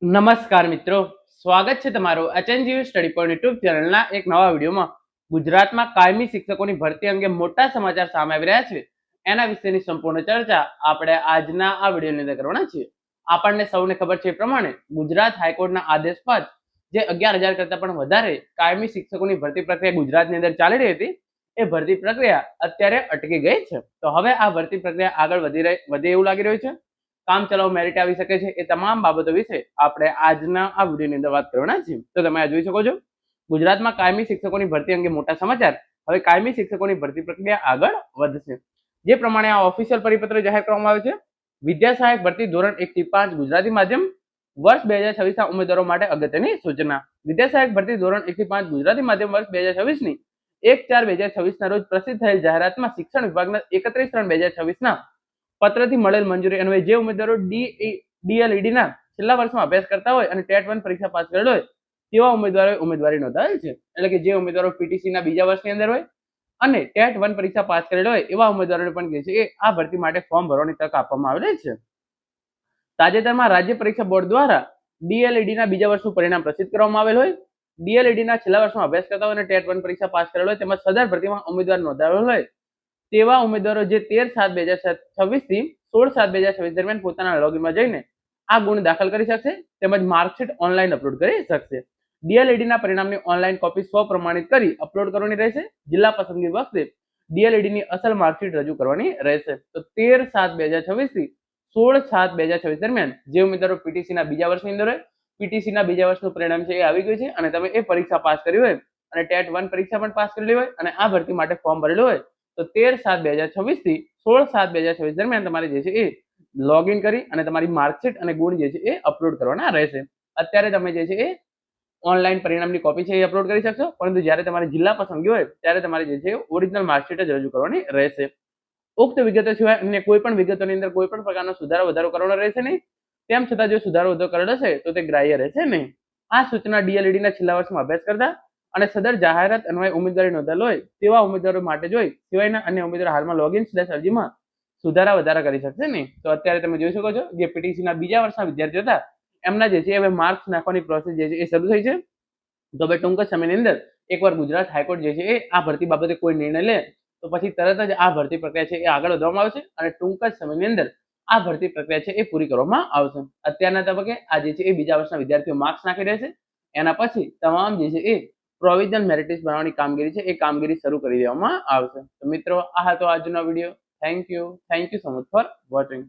નમસ્કાર મિત્રો, સ્વાગત છે તમારું એચએનજીયુ સ્ટડી પોઈન્ટ યુટ્યુબ ચેનલના એક નવા વિડીયોમાં. ગુજરાતમાં કાયમી શિક્ષકોની ભરતી અંગે મોટા સમાચાર સામે આવી રહ્યા છે. એના વિશેની સંપૂર્ણ ચર્ચા આપણે આજના આ વિડીયોની અંદર કરવાના છીએ. આપણને સૌને ખબર છે એ પ્રમાણે ગુજરાત હાઈકોર્ટના આદેશ બાદ જે 11,000 કરતાં પણ વધારે કાયમી શિક્ષકોની ભરતી પ્રક્રિયા ગુજરાતની અંદર ચાલી રહી હતી, એ ભરતી પ્રક્રિયા અત્યારે અટકી ગઈ છે. તો હવે આ ભરતી પ્રક્રિયા આગળ વધે એવું લાગી રહ્યું છે. કામ ચલાવ મેરિટ આવી શકે છે, એ તમામ બાબતો વિશે આપણે આજના આ વિડીયોની અંદર વાત કરવાના છીએ. તો તમે આ જોઈ શકો છો, ગુજરાતમાં કાયમી શિક્ષકોની ભરતી અંગે મોટા સમાચાર. હવે કાયમી શિક્ષકોની ભરતી પ્રક્રિયા આગળ વધશે. જે પ્રમાણે આ ઓફિશિયલ પરિપત્ર જાહેર કરવામાં આવ્યો છે. વિદ્યા સહાયક ભરતી ધોરણ 1 થી 5 ગુજરાતી માધ્યમ વર્ષ 2026 ના ઉમેદવારો માટે અગત્યની સૂચના. વિદ્યા સહાયક ભરતી ધોરણ 1 થી 5 ગુજરાતી માધ્યમ વર્ષ 2026 ની 1/4/2026 ના રોજ પ્રસિદ્ધ થયેલ જાહેરાતમાં શિક્ષણ વિભાગના 31/3/2026 ના પત્રથી મળેલ મંજૂરી અન્વયે જે ઉમેદવારો ડીએલઈડી ના છેલ્લા વર્ષમાં અભ્યાસ કરતા હોય અને ટેટ 1 પરીક્ષા પાસ કરેલ હોય તેવા ઉમેદવારોએ ઉમેદવારી નોંધાવેલ છે. એટલે કે જે ઉમેદવારો પીટીસી ના બીજા વર્ષની અંદર હોય અને ટેટ 1 પરીક્ષા પાસ કરેલ હોય એવા ઉમેદવારોને પણ જે છે એ આ ભરતી માટે ફોર્મ ભરવાની તક આપવામાં આવેલી છે. તાજેતરમાં રાજ્ય પરીક્ષા બોર્ડ દ્વારા ડીએલઈડી ના બીજા વર્ષનું પરિણામ પ્રસિદ્ધ કરવામાં આવેલ હોય. ડીએલઈડી ના છેલ્લા વર્ષમાં અભ્યાસ કરતા હોય અને ટેટ 1 પરીક્ષા પાસ કરેલ હોય તેમજ સદર ભરતીમાં ઉમેદવાર નોંધાવેલ હોય તેવા ઉમેદવારો જે 13/7/2026 થી 16/7/2026 દરમિયાન પોતાના લોગિનમાં જઈને આ ગુણ દાખલ કરી શકશે તેમજ માર્કશીટ ઓનલાઈન અપલોડ કરી શકશે. ડીએલઈડી ના પરિણામની ઓનલાઈન કોપી સ્વપ્રમાણિત કરી અપલોડ કરવાની રહેશે. જિલ્લા પસંદગી વખતે ડીએલઈડી ની અસલ માર્કશીટ રજૂ કરવાની રહેશે. તો 13/7/2026 થી 16/7/2026 દરમિયાન જે ઉમેદવારો પીટીસી ના બીજા વર્ષની અંદર હોય, પીટીસી ના બીજા વર્ષનું પરિણામ છે એ આવી ગયું છે અને તમે એ પરીક્ષા પાસ કરી હોય અને ટેટ 1 પરીક્ષા પણ પાસ કરેલી હોય અને આ ભરતી માટે ફોર્મ ભરેલું હોય તો 13/7/2026 થી 16/7/2026 દરમિયાન તમારે જે છે એ લોગિન કરી અને તમારી માર્કશીટ અને ગુણ જે છે એ અપલોડ કરવાના રહેશે. અત્યારે તમે જે છે એ ઓનલાઈન પરિણામની કોપી છે એ અપલોડ કરી શકશો, પરંતુ જ્યારે તમારી જિલ્લા પસંદગી હોય ત્યારે તમારે જે છે ઓરિજિનલ માર્કશીટ જ રજૂ કરવાની રહેશે. ઉક્ત વિગતો સિવાય અન્ય કોઈ પણ વિગતોની અંદર કોઈ પણ પ્રકારનો સુધારો વધારો કરવાનો રહેશે નહીં. તેમ છતાં જો સુધારો વધારો કરેલો હશે તો તે ગ્રાહ્ય રહેશે નહીં. આ સૂચના ડીએલઈડી ના છેલ્લા વર્ષમાં અભ્યાસ કરતા અને સદર જાહેરાત અન્વયે ઉમેદવારી નોંધાયેલ હોય તેવા ઉમેદવારો માટે જોઈ સિવાયના અન્ય ઉમેદવારો હાલમાં લોગિન અરજીમાં સુધારા વધારા કરી શકશે નહીં. તો અત્યારે તમે જોઈ શકો છો, જે પીટીસી ના બીજા વર્ષના વિદ્યાર્થીઓ હતા એમના જે છે હવે માર્ક્સ નાખવાની પ્રોસેસ જે છે એ શરૂ થઈ છે. તો હવે ટૂંક જ સમયની અંદર એકવાર ગુજરાત હાઈકોર્ટ જે છે એ આ ભરતી બાબતે કોઈ નિર્ણય લે તો પછી તરત જ આ ભરતી પ્રક્રિયા છે એ આગળ વધવામાં આવશે અને ટૂંક જ સમયની અંદર આ ભરતી પ્રક્રિયા છે એ પૂરી કરવામાં આવશે. અત્યારના તબક્કે આ જે છે એ બીજા વર્ષના વિદ્યાર્થીઓ માર્ક્સ નાખી રહેશે. એના પછી તમામ જે છે એ પ્રોવિઝનલ મેરિટ લિસ્ટ બનાવવાની કામગીરી છે એ કામગીરી શરૂ કરી દેવામાં આવશે. તો મિત્રો, આ હતો આજનો video. Thank you so much for watching.